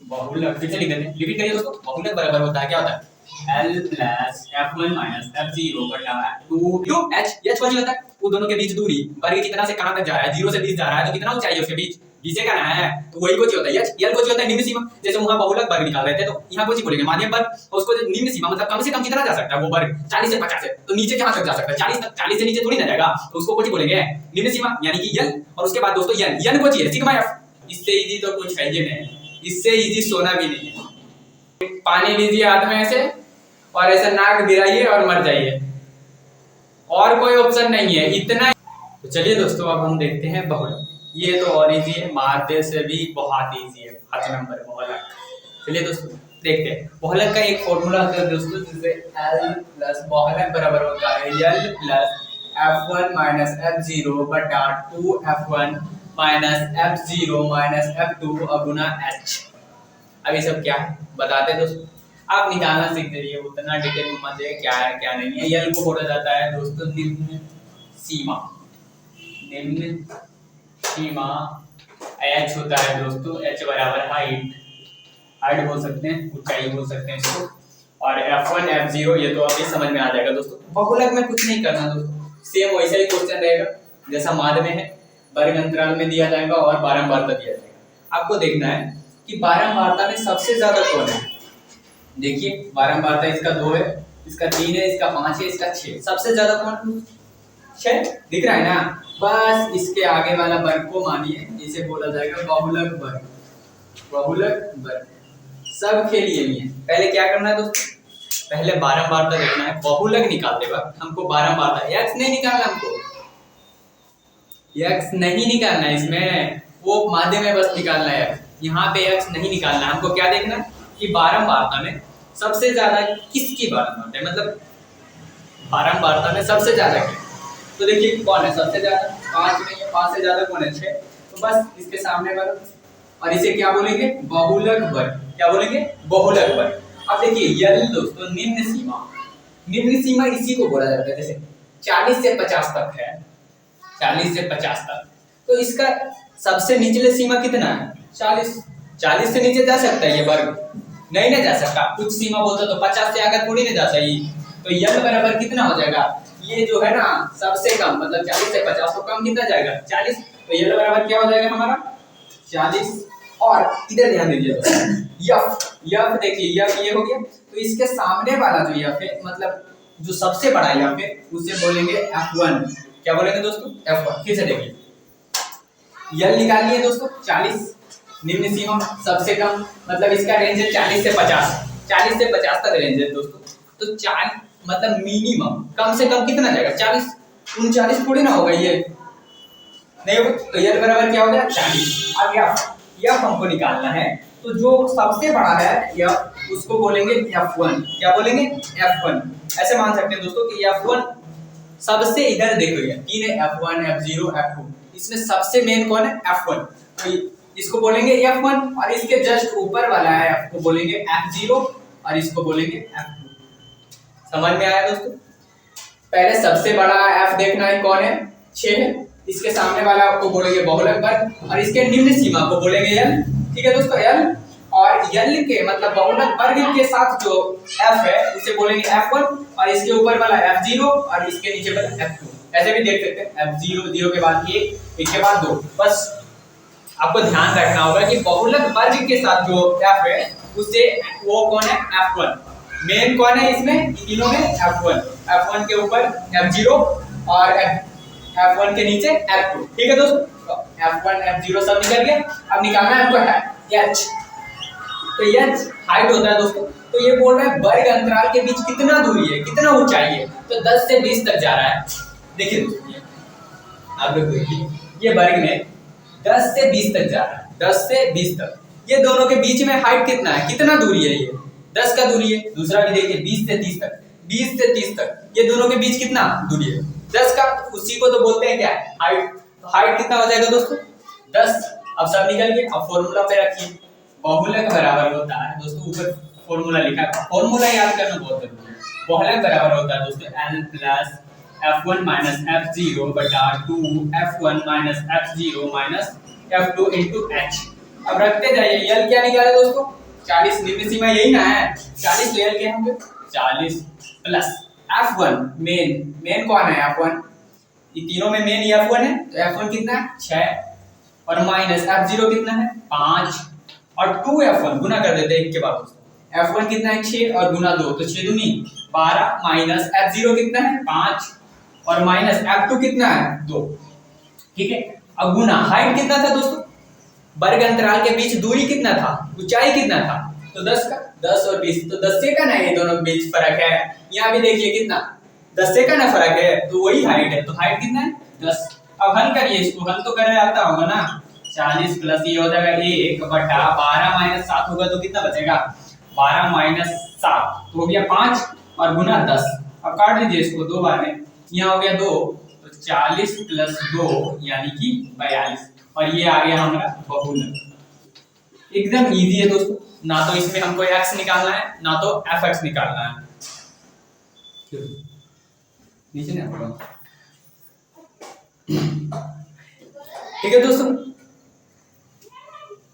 बहुलक फिर से लिख देते हैं, रिपीट करिए दोस्तों। बहुलक बराबर होता है, क्या होता है, L plus F1 minus F0 बटा 2 H। H वही होता है वो दोनों के बीच दूरी। वर्ग कितना से कहां तक जा रहा है, 0 से 20 जा रहा है, तो कितना ऊंचाई है उसके बीच, 20 से करना है, तो वही कोची होता है H। L कोची होता है निम्न सीमा। जैसे वहां बहुलक वर्ग निकाल रहे थे, तो यहां कोची बोलेंगे माध्यम वर्ग, और उसको निम्न सीमा मतलब कम से कम कितना जा सकता है वो वर्ग, 40 से 50 है, तो नीचे कहां तक जा सकता है, 40 तक। 40 से नीचे थोड़ी ना जाएगा, तो उसको कोची बोलेंगे निम्न सीमा, यानी कि L। और उसके बाद दोस्तों N कोची है सिग्मा F। इससे इजी तो कुछ है ही नहीं, इससे इजी सोना भी नहीं है। पानी लीजिए हाथ में ऐसे, और ऐसे नाक गिराइए और मर जाइए, और कोई ऑप्शन नहीं है, इतना। तो चलिए दोस्तों अब हम देखते हैं बहुलक। ये तो और इजी है, माध्य से भी बहुत इजी है, 5 नंबर बहुलक। चलिए दोस्तों देखते हैं बहुलक का एक फॉर्मूला होता है दोस्तों, जिससे L प्लस बहुलक बराबर होता है L plus F1 minus F0 बटा 2F1 minus F0 minus F2 गुना H। अब ये सब क्या है बताते हैं दोस्तों, आप निकालना सीख जाइए, उतना डिटेल में मत जाइए क्या है क्या नहीं है। L को बोला जाता है दोस्तों निम्न सीमा। निम्न सीमा H होता है दोस्तों, H बराबर हाइट बोल सकते हैं, ऊंचाई बोल सकते हैं इसको। और F1 F0 ये तो अभी समझ में आ जाएगा दोस्तों। बहुलक में कुछ नहीं करना दोस्तों, सेम वैसा ही क्वेश्चन रहेगा जैसा माध्य में है, वर्ग अंतराल में दिया जाएगा और बारंबारता दिया जाएगा। आपको देखना है कि बारंबारता में सबसे ज्यादा कौन है। देखिए बारंबारता इसका 2 है, इसका 3 है, इसका 5 है, इसका 6। सबसे ज्यादा कौन, 6 दिख रहा है ना। बस इसके आगे वाला वर्ग को मानिए, इसे बोला जाएगा बहुलक वर्ग। बहुलक वर्ग सब के लिए नहीं है। पहले क्या करना है दोस्तों, पहले बारंबारता देखना है। बहुलक निकालते वक्त हमको बारंबारता x नहीं निकालना, हमको x नहीं निकालना है इसमें, वो माध्य में बस निकालना है। यहाँ पे x नहीं निकालना है, हमको क्या देखना कि बारंबारता में सबसे ज्यादा किसकी बारंबारता है, मतलब बारंबारता में सबसे ज्यादा क्या। तो देखिए कौन है सबसे ज्यादा, 5 नहीं है, 5 से ज्यादा कौन है 6, तो बस इसके सामने वर्ग, और इसे क्या बोलेंगे बहुलक वर्ग। क्या बोलेंगे बहुलक वर्ग। अब देखिए L दोस्तों निम्न सीमा, निम्न सीमा इसी को बोला जाता है। जैसे 40 से 50 तक है, 40 से 50 तक, तो इसका सबसे निचले सीमा कितना है 40। 40 से नीचे जा सकता है ये वर्ग, नहीं ना जा सकता। कुछ सीमा बोलते तो 50 से आगे थोड़ी ना जा सही। तो L बराबर कितना हो जाएगा, ये जो है ना सबसे कम, मतलब 40 से 50 तो कम कितना जाएगा 40, तो L बराबर क्या हो जाएगा हमारा 40। और इधर ध्यान दीजिए यफ देखिए यफ ये हो गया, तो इसके सामने वाला जो यफ है, मतलब जो सबसे बड़ा यफ है, उसे बोलेंगे F1। क्या बोलेंगे दोस्तों F1। फिर से देखिए L निकालिए दोस्तों 40 निम्न सीमा, सबसे कम मतलब इसका रेंज है 40 से 50, 40 से 50 तक रेंज है दोस्तों। तो 40 मतलब मिनिमम, कम से कम कितना जाएगा 40, 39 थोड़ी ना होगा ये, नहीं होगा। तो L बराबर क्या हो गया 40। अब यफ हमको निकालना है, तो जो सबसे बड़ा है यफ, उसको बोलेंगे F1। क्या बोलेंगे F1। ऐसे मान सकते हैं दोस्तों कि F1 सबसे, इधर देखो ये 3 है, F1 F0 F2, इसमें सबसे मेन कौन है F1, तो इसको बोलेंगे F1। और इसके जस्ट ऊपर वाला है F को बोलेंगे F0, और इसको बोलेंगे F2। समझ में आया दोस्तों। पहले सबसे बड़ा F देखना है कौन है 6 है, इसके सामने वाला आपको बोलेंगे बहुलक वर्ग, और इसके निम्न सीमा को बोलेंगे L। ठीक है दोस्तों L, और L के मतलब बहुलक वर्ग के साथ जो F है उसे बोलेंगे F1, और इसके ऊपर वाला F0 और इसके नीचे वाला F2। ऐसे भी देख सकते हैं F0, 0 के बाद 1, 1 के बाद 2। बस आपको ध्यान रखना होगा कि बहुलक वर्ग के साथ जो F है उसे, वो कौन है F1। मेन कौन है इसमें, इन तीनों में F1। F1 के ऊपर F0 और F1 के नीचे F2। ठीक है दोस्तों, F1 F0 सब निकल गया। अब निकालना है हमको H। तो H हाइट होता है दोस्तों। तो ये बोल रहा है वर्ग अंतराल के बीच कितना दूरी है, कितना ऊंचाई है, तो 10 से 20 तक जा रहा है। देखिए दोस्तों आप लोग देखिए, ये वर्ग में 10 से 20 तक जा रहा है, 10 से 20 तक। ये दोनों के बीच में हाइट कितना है, कितना दूरी है, ये 10 का दूरी है। दूसरा भी देखिए 20 से 30 तक, 20 से 30 तक, ये दोनों के बीच कितना दूरी है 10 का। उसी को तो बोलते हैं क्या हाइट। तो हाइट कितना हो जाएगा दोस्तों 10। अब सब निकल गए। अब फॉर्मूला पे रखिए, बहुलक बराबर होता है दोस्तों, ऊपर फॉर्मूला लिखा है, फॉर्मूला याद करना बहुत जरूरी है। बहुलक बराबर होता है दोस्तों L plus F1 minus F0 बटा 2 F1 minus F0 minus F2 into H। अब रखते जाइए, यल क्या निकाले दोस्तों 40, निम्न सीमा यही ना है 40, तो यल क्या होंगे 40 प्लस F1 मेन कौन है F1, ये तीनों में मेन F1 है, तो F1 कितना है 6 और माइनस F0 कितना है 5 और 2F1 गुना कर देते हैं एक के बाद दोस्तों, F1 कितना है 6 और गुना 2 तो 6 दूनी 12 माइनस F0 कितना है 5 और माइनस F2 कितना है 2, ठीक है। अब गुना हाइट कितना था दोस्तों, वर्ग अंतराल के बीच दूरी कितना था, ऊंचाई कितना था, तो 10 का 10 और 20 तो 10 से का ना ये दोनों के बीच फर्क है, यहाँ भी देखिए कितना 10 से का ना फर्क है, तो वही हाइट है, तो हाइट कितना है 10। अब हल करिए इसको, हल तो करे आता होगा ना 40 प्लस ये हो जाएगा 1 बटा 12 माइनस 7 होगा तो कितना बचेगा 12 माइनस 7 तो हो गया 5 और गुना 10। अब काट लीजिए इसको दो बार में, यहाँ हो गया 2 तो 40 प्लस 2 यानी कि 42 और ये आ गया हमारा बहुलक। एकदम इजी है दोस्तों, ना तो इसमें हमको x निकालना है ना तो fx निकालना है। नीचे ना पड़ो, ठीक है दोस्तों।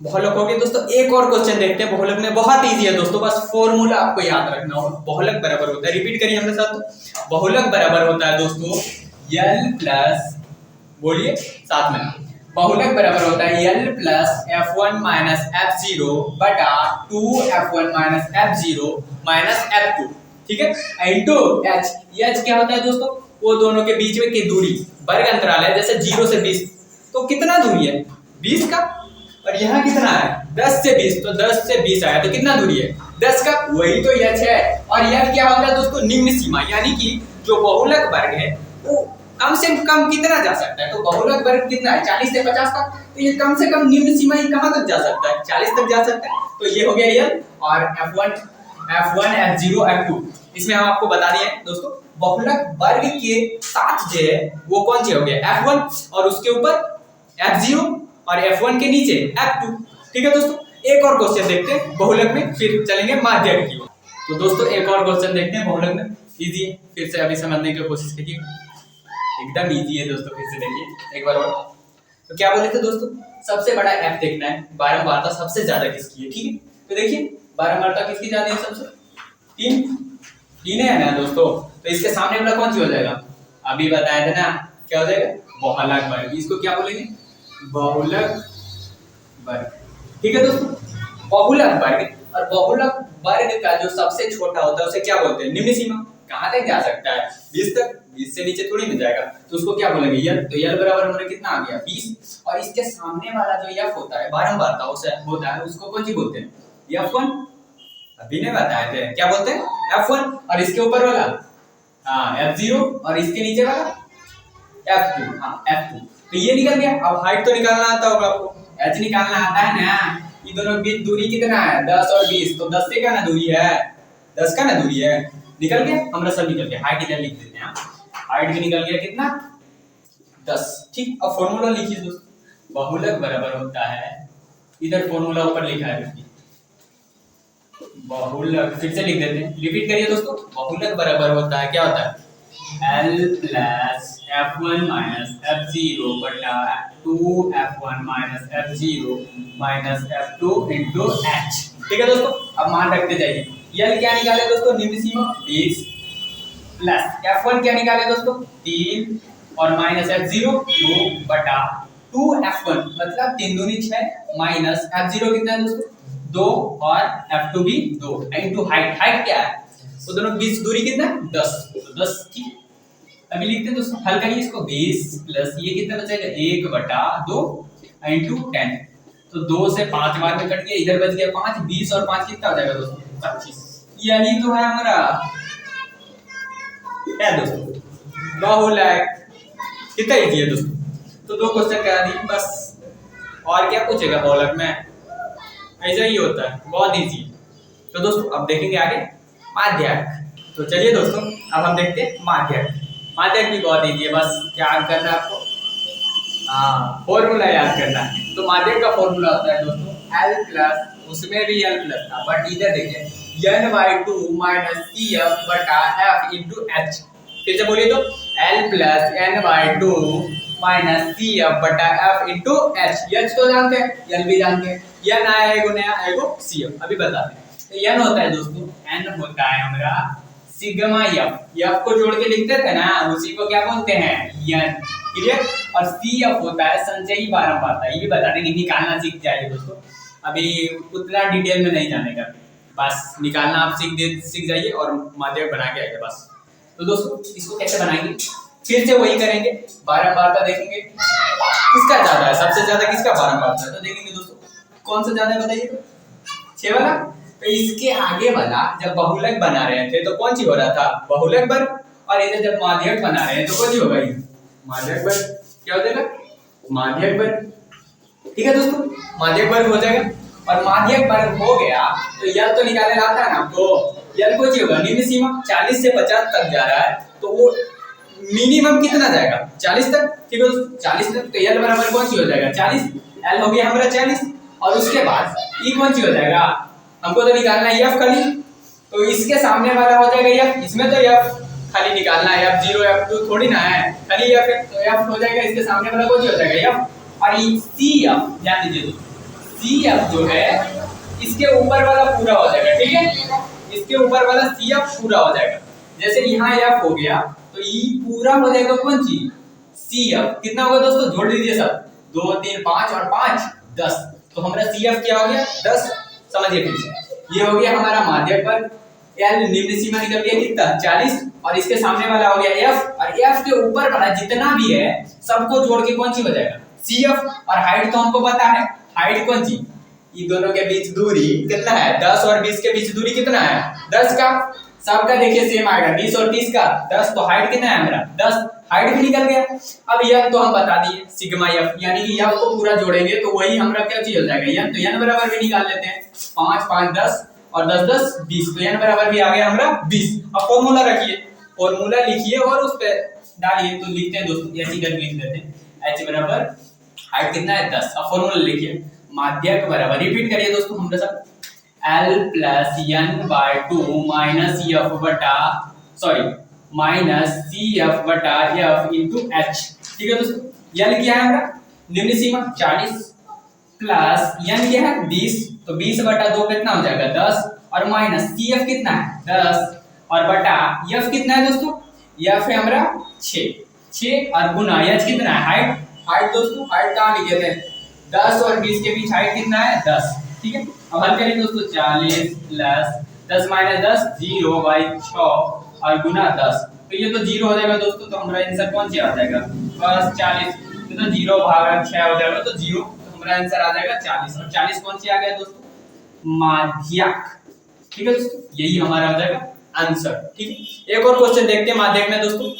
बहुलक हो गया दोस्तों। एक और क्वेश्चन देखते हैं बहुलक में, बहुत इजी है दोस्तों, बस फॉर्मूला आपको याद रखना होगा। बहुलक बराबर होता है, रिपीट करिए हमारे साथ, तो बहुलक बराबर होता है दोस्तों l प्लस, बोलिए साथ में, बहुलक बराबर होता है l plus f1 minus f0 बटा 2f1 minus f0 minus f2, ठीक है, इंटू h। h क्या होता है दोस्तों, वो दोनों के बीच में की दूरी, वर्ग अंतराल है, जैसे 0 से 20 तो कितना दूरी है 20 का, और यहाँ कितना है 10 से 20 तो 10 से 20 आया तो कितना दूरी है 10 का, वही तो h है। और यह क्या होता है दोस्तों निम्न सीमा, यानी कि जो बहुलक वर्ग है वो कम से कम कितना जा सकता है, तो बहुलक वर्ग कितना है 40 से 50 तक, तो ये कम से कम निम्न सीमा ही कहां तक जा सकता है 40 तक जा सकता है, तो ये हो गया l और f1 f0 f2। इसमें हम आपको बता दिए दोस्तों बहुलक वर्ग के साथ जो है वो कौन सी हो गया f1 और उसके ऊपर f0 और f1 के नीचे f2, ठीक है दोस्तों। एक और क्वेश्चन देखते हैं बहुलक में, फिर चलेंगे माध्यक की ओर। तो दोस्तों एक और क्वेश्चन देखते हैं बहुलक में, इजी है, फिर से अभी समझने की कोशिश कीजिए, एकदम इजी है दोस्तों, फिर से देखिए एक बार और। तो क्या बोले थे दोस्तों, सबसे बड़ा f देखना है, बारंबारता सबसे ज्यादा किसकी है, ठीक है। तो देखिए बारंबारता किसकी ज्यादा है, सबसे 3 है ना दोस्तों, तो इसके सामने वाला कौन सी हो जाएगा, अभी बताया था ना क्या हो जाएगा बहुलक वर्ग, इसको क्या बोलेंगे बहुलक वर्ग, ठीक है दोस्तों। बहुलक वर्ग, और बहुलक वर्ग का जो सबसे छोटा होता है उसे क्या बोलते हैं निम्न सीमा, कहां तक जा सकता है 20 तक, 20 से नीचे थोड़ी मिल जाएगा, तो उसको क्या बोलेंगे यल, तो यल बराबर हमारे कितना आ गया 20, और इसके सामने वाला जो f होता है बारंबारता उसे होता है उसको कौन सी बोलते हैं f1, अभी ने बताए थे क्या बोलते हैं f1, और इसके ऊपर वाला f0 और इसके नीचे वाला f2, f2, तो ये निकल गया। अब हाइट तो निकालना आता होगा आपको, h निकालना आता है ना, ये दोनों के बीच दूरी कितना है 10 और 20, तो 10 से का ना दूरी है 10 का ना दूरी है, निकल गया हमारा सब निकल गया, हाइट इधर लिख देते हैं, हाइट भी निकल गया कितना 10, ठीक। अब फॉर्मूला लिखिए दोस्तों, बहुलक बराबर होता है, इधर फॉर्मूला ऊपर लिखा है देखिए, बहुलक फिर से लिख देते हैं, रिपीट करिए दोस्तों, बहुलक बराबर होता है क्या होता है l plus f1 minus f0 बटा 2f1 minus f0 minus f2 into h, ठीक है दोस्तों। अब मान रखते जाइए, यल क्या निकाले दोस्तों निम्न सीमा 20 प्लस f1 क्या निकाले दोस्तों 3 और माइनस f0 2 बटा 2f1 मतलब 3 दूनी 6 माइनस f0 कितना है दोस्तों 2 और f2 भी 2 इनटू हाइट, हाइट क्या है वो दोनों बीच दूरी कितना है 10, तो 10, ठीक। अभी लिखते हैं दोस्तों, हल करिए इसको 20 प्लस ये कितना बचेगा 1 बटा 2 इंटू 10, तो 2 से 5 बार में कट गया, इधर बच गया 5, 20 और 5 कितना हो जाएगा दोस्तों 25, यही तो है हमारा क्या दोस्तों बहुलक, कितना इजी है दोस्तों। तो 2 क्वेश्चन करा दिए बस, और क्या पूछेगा बहुलक में, ऐसा ही होता है, बहुत इजी। तो दोस्तों अब देखेंगे आगे माध्यक। तो चलिए दोस्तों अब हम देखते हैं माध्यक। माध्यक भी बहुत इजी है, बस क्या करना है आपको, फॉर्मूला याद करना है। तो माध्यक का फॉर्मूला होता है दोस्तों L प्लस, उसमें भी L प्लस था बट इधर देखिए n/2 माइनस CF बटा F इंटू H, फिर से बोलिए तो L plus n/2 minus CF बटा F इंटू H, H तो जानते हैं L भी जानते हैं, एन आया एगो नया एगो CF अभी बताते हैं। तो एन होता है दोस्तों, एन होता है हमारा सिग्मा एफ को जोड़ के लिखते थे ना, उसी को क्या बोलते हैं एन, क्लियर। और CF होता है संचयी बारंबारता, ये भी बता देंगे, निकालना सीख जाइए दोस्तों, अभी उतना डिटेल में नहीं जानेगा, बस निकालना आप सीख जाइए और माध्यक बना के आइए बस। तो दोस्तों इसको कैसे बनाएंगे, फिर से वही करेंगे, बारंबारता देखेंगे किसका ज्यादा है, सबसे ज्यादा किसका बारंबारता है, तो देखेंगे दोस्तों कौन सा ज्यादा है बताइए तो 6 वाला। तो इसके आगे वाला जब बहुलक बना रहे थे तो कौन सी हो रहा था, बहुलक वर्ग, और इधर जब माध्यक बना रहे हैं तो कौन सी होगा ये माध्यक वर्ग, क्या हो जाएगा माध्यक वर्ग, ठीक है दोस्तों, माध्यक वर्ग हो जाएगा। और माध्यक वर्ग हो गया तो यल तो निकाले आता है ना, तो यल को होगा निम्न सीमा 40 से 50 तक जा रहा है, तो वो मिनिमम कितना जाएगा 40 तक, ठीक है 40 तक, तो यल बराबर कौन सी हो जाएगा 40, एल हो गया हमारा 40, और उसके बाद ई कौन सी हो जाएगा, हमको तो निकालना है एफ खाली, तो इसके सामने वाला हो जाएगा एफ, इसमें तो एफ खाली निकालना है, F0 F2 थोड़ी ना है, खाली एफ, तो एफ हो जाएगा, इसके सामने वाला कौन सी हो जाएगा एफ, और ये CF ध्यान दीजिए, CF जो है इसके ऊपर वाला पूरा हो जाएगा, ठीक है, इसके ऊपर वाला CF पूरा हो जाएगा, जैसे यहाँ F हो गया तो E पूरा हो जाएगा कौन सी CF, कितना होगा दोस्तों जोड़ दीजिए सब, 2 3 5 और 5 10, तो हमारा CF क्या हो गया 10, समझिए फिर से ये हो गया हमारा माध्यक वर्ग, L निम्न सीमा निकल गया कितना 40, और इसके सामने वाला हो गया F, और F के ऊपर वाला जितना भी है सबको जोड़ के कौन सी हो जाएगा CF, और हाइट तो हमको पता है, हाइट कौन सी, ये दोनों के बीच दूरी कितना है 10, और 20 के बीच दूरी कितना है 10 का, सबका देखिए सेम आएगा 20 और 30 का 10, तो हाइट कितना है हमारा 10, हाइट भी निकल गया। अब यह तो हम बता दिए सिग्मा एफ, यानी कि एफ को पूरा जोड़ेंगे तो वही हमारा क्या चीज हो जाएगा एन, तो एन बराबर भी निकाल लेते हैं, 5 5 10 और 10 10 20, तो एन बराबर भी आ गया हमारा 20। अब फॉर्मूला रखिए, फॉर्मूला लिखिए और उस पे डालिए, तो लिखते हैं दोस्तों ऐसे करके लिख देते हैं, h बराबर हाइट कितना है 10, अब फॉर्मूला लिखिए, माध्यक बराबर रिपीट करिए दोस्तों हमारे साथ, L plus n by 2 minus F बटा सॉरी माइनस CF बटा F इंटू H, ठीक है दोस्तों, L क्या है हमारा निम्न सीमा 40 प्लस n क्या है 20, तो 20 बटा 2 कितना हो जाएगा 10, और माइनस CF कितना है 10, और बटा F कितना है दोस्तों, F है हमारा 6 और गुना H कितना है हाइट, हाइट दोस्तों हाइट कहाँ लिखे थे 10 और 20 के बीच हाइट कितना है 10, ठीक है। अब हल करें दोस्तों 40 प्लस 10 माइनस 10 0 बाई 6 और गुना 10, तो ये तो 0 हो जाएगा दोस्तों, तो हमारा आंसर कौन सा आ जाएगा बस 40, तो 0 भागा 6 हो जाएगा तो 0, तो हमारा आंसर आ जाएगा 40, और 40 कौन सी आ गया दोस्तों माध्यक, ठीक है दोस्तों, यही हमारा हो जाएगा आंसर, ठीक है। एक और क्वेश्चन देखते हैं माध्यक में दोस्तों,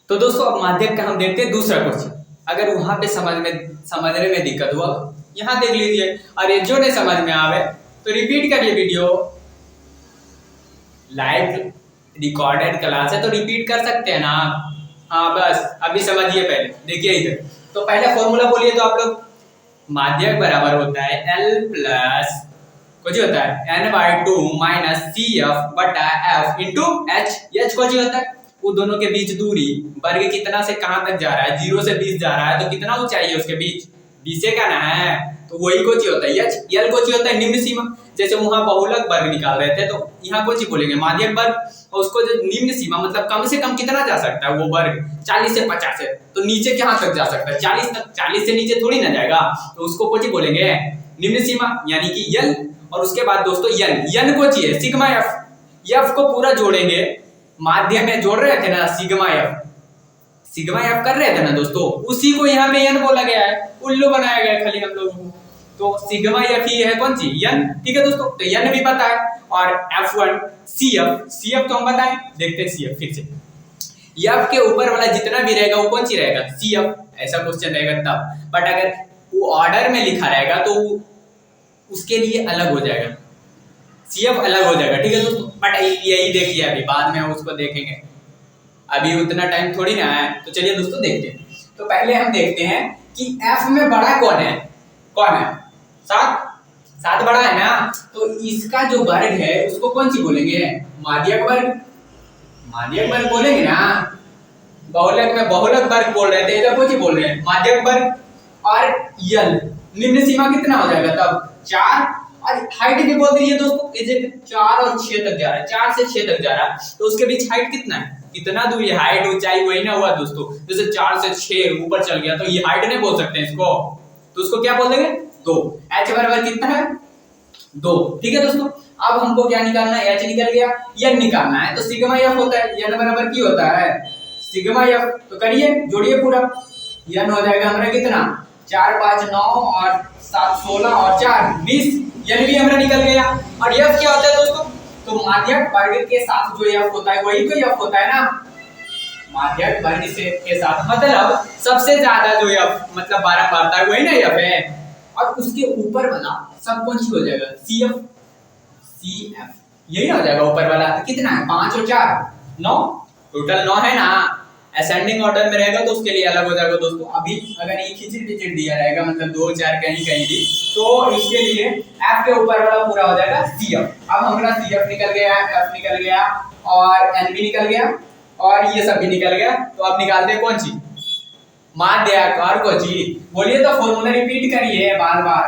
तो दोस्तों अब माध्यक का हम देखते हैं दूसरा क्वेश्चन, अगर वहां पे समझने में दिक्कत हुआ यहाँ देख लीजिए, अरे जो नहीं समझ में आवे तो रिपीट करिए वीडियो, लाइव रिकॉर्डेड क्लास है तो रिपीट कर सकते हैं ना, हाँ बस अभी समझिए, पहले देखिए इधर, तो पहले फॉर्मूला बोलिए तो आप लोग, माध्यक बराबर होता है L प्लस कुछ होता है n बाई 2 माइनस CF बटा F इंटू H, H कुछ होता है वो दोनों के बीच दूरी, वर्ग कितना से कहां तक जा रहा है 0 से 20 जा रहा है, तो कितना ऊंचाई है उसके बीच 20 से का ना है, तो वही कोची होता है H, L कोची होता है निम्न सीमा, जैसे वहां बहुलक वर्ग निकाल रहे थे तो यहाँ कोची बोलेंगे माध्यक वर्ग, और उसको जो निम्न सीमा मतलब कम से कम कितना जा सकता है वो वर्ग 40 से 50 है, तो नीचे कहां तक जा सकता है 40 तक, 40 से नीचे थोड़ी ना जाएगा, तो उसको कोची बोलेंगे निम्न सीमा यानी कि L, और उसके बाद दोस्तों n कोची है सिग्मा F, F को पूरा जोड़ेंगे, माध्यक में जोड़ रहे थे ना सिग्मा F कर रहे थे ना दोस्तों, उसी को यहाँ पे n बोला गया है, उल्लू बनाया गया है खाली हम लोगों को, तो सिग्मा F ही है कौन सी n, ठीक है दोस्तों, तो n भी पता है, और F1 CF तो हम बताएं, देखते हैं CF फिर से, F के ऊपर वाला जितना भी रहेगा वो कौन सी रहेगा CF, ऐसा क्वेश्चन रहेगा तब, बट अगर वो ऑर्डर में लिखा रहेगा तो उसके लिए अलग हो जाएगा, CF अलग हो जाएगा, ठीक है दोस्तों, बट यही देखिए अभी बाद में उसको देखेंगे, अभी उतना टाइम थोड़ी ना है, तो चलिए दोस्तों देखते हैं। तो पहले हम देखते हैं कि F में बड़ा कौन है 7 बड़ा है ना, तो इसका जो वर्ग है उसको कौन सी बोलेंगे माध्यक वर्ग बोलेंगे ना, बहुलक में बहुलक वर्ग बोल रहे थे, इधर कौन सी बोल रहे हैं माध्यक वर्ग, और यल निम्न सीमा कितना हो जाएगा तब 4, और हाइट भी बोल दी है दोस्तों, ये 4 और 6 तक जा रहा है, 4 से 6 तक जा रहा है, तो उसके बीच हाइट कितना है, कितना दूरी है, हाइट ऊंचाई वही ना हुआ दोस्तों। जैसे 4 से 6 ऊपर चल गया तो ये हाइट नहीं बोल सकते इसको, तो उसको क्या बोल देंगे 2। h बराबर कितना है 2। ठीक है दोस्तों, अब हमको क्या निकालना है, h निकल गया, n निकालना है, तो सिग्मा f होता है, n बराबर की होता है सिग्मा f, तो करिए जोड़िए पूरा, n हो जाएगा हमारा कितना 4 5 9 और 7 16 और 4 20, n भी हमारा निकल गया। और f क्या होता है दोस्तों, तो माध्यक वर्ग के साथ जो f होता है वही तो f होता है ना, माध्यक वर्ग से के साथ मतलब सबसे ज्यादा जो f मतलब बारंबारता है वही ना f है, और उसके ऊपर वाला सब कौन सी हो जाएगा CF, यही हो जाएगा ऊपर वाला। तो कितना है 5 और 4 9, टोटल 9 है ना। असेंडिंग ऑर्डर में रहेगा तो उसके लिए अलग हो जाएगा दोस्तों। अभी अगर ये खिचड़ी पिचड़ी दिया रहेगा मतलब 2 4 कहीं कहीं भी, तो इसके लिए F के ऊपर वाला पूरा हो जाएगा CF। अब हमारा CF निकल गया, F निकल गया और N भी निकल गया और ये सब भी निकल गया। तो अब निकालते हैं कौन सी माध्यक और कौन सी, बोलिए तो फॉर्मूला रिपीट करिए बार बार,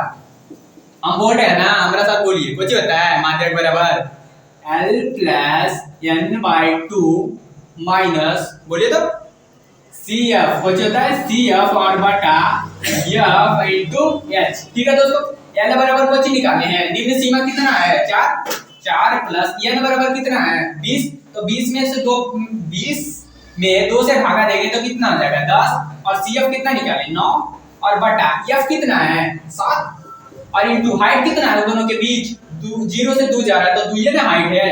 हम बोल रहे हैं ना, हमारा साथ बोलिए। कुछ होता है माध्यक बराबर L प्लस n/2 माइनस, बोलिए तो CF, कुछ होता है CF और बटा F इंटू H। ठीक है दोस्तों, L बराबर कुछ निकाले हैं, निम्न सीमा कितना है 4 प्लस n बराबर कितना है 20, तो 20 में से 2 से भागा देंगे तो कितना हो जाएगा 10, और CF कितना निकाले 9, और बटा F कितना है 7, और इंटू हाइट कितना है दोनों के बीच 0 से 2 जा रहा है तो 2 ये ना हाइट है।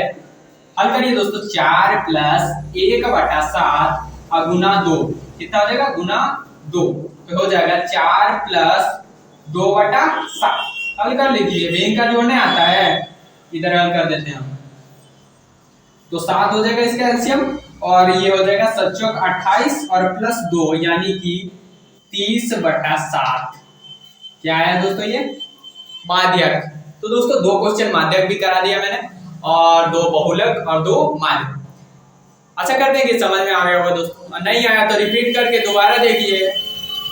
हल करिए दोस्तों, 4 प्लस 1/7 और गुना 2 कितना हो जाएगा गुना 2, तो हो जाएगा 4 प्लस 2/7। हल कर लीजिए, बेंक का जोड़ने आता है, इधर हल कर देते हैं हम, तो 7 हो जाएगा इसका एलसीएम, और ये हो जाएगा 7 चौक 28 और प्लस 2 यानी कि 30/7। क्या आया दोस्तों ये माध्यक। तो दोस्तों 2 क्वेश्चन माध्यक भी करा दिया मैंने, और 2 बहुलक और 2 माध्यक। अच्छा करते हैं कि समझ में आ गया होगा दोस्तों, नहीं आया तो रिपीट करके दोबारा देखिए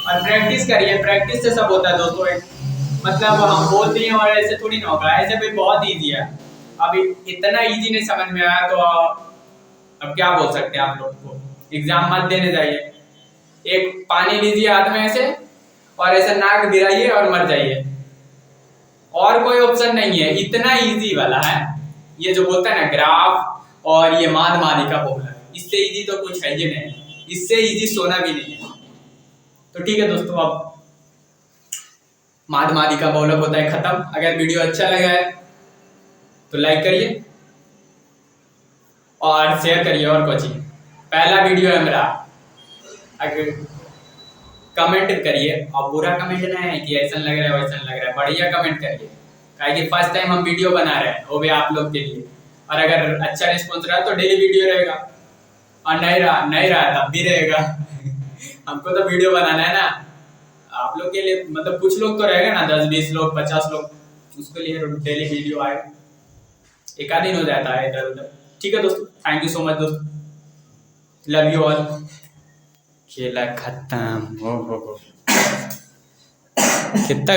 और प्रैक्टिस करिए, प्रैक्टिस से सब होता है दोस्तों। मतलब हम बोलते हैं और ऐसे थोड़ी ना होगा, ऐसे भी बहुत इजी है। अभी इतना इजी नहीं समझ में आया तो अब क्या बोल सकते हैं आप लोग को, एग्जाम मत देने जाइए, एक पानी लीजिए हाथ में ऐसे और ऐसे नाक गिराइए और मर जाइए, और कोई ऑप्शन नहीं है, इतना इजी वाला है। ये जो बोलता है ना ग्राफ और ये माद मादिका बहुलक, इससे इजी तो कुछ है ही नहीं, इससे इजी सोना भी नहीं है। तो ठीक है दोस्तों, अब माद मादिका बहुलक होता है खत्म। अगर वीडियो अच्छा लगा है तो लाइक करिए और शेयर करिए, और कुछ पहला वीडियो है मेरा, अगर कमेंट करिए, और बुरा कमेंट ना है कि ऐसा लग रहा है वैसा लग रहा है, बढ़िया कमेंट करिए, काहे कि फर्स्ट टाइम हम वीडियो बना रहे हैं वो भी आप लोग के लिए। और अगर अच्छा रिस्पॉन्स रहा तो डेली वीडियो रहेगा, और नहीं रहा तब भी रहेगा हमको तो वीडियो बनाना है ना आप लोग के लिए, मतलब कुछ लोग तो रहेगा ना 10 20 लोग 50 लोग, उसके लिए डेली वीडियो आएगा, एक आध दिन हो जाता है इधर उधर। ठीक है दोस्तों, थैंक यू सो मच दोस्तों, लव यू ऑल। खेला खत्म हो कितना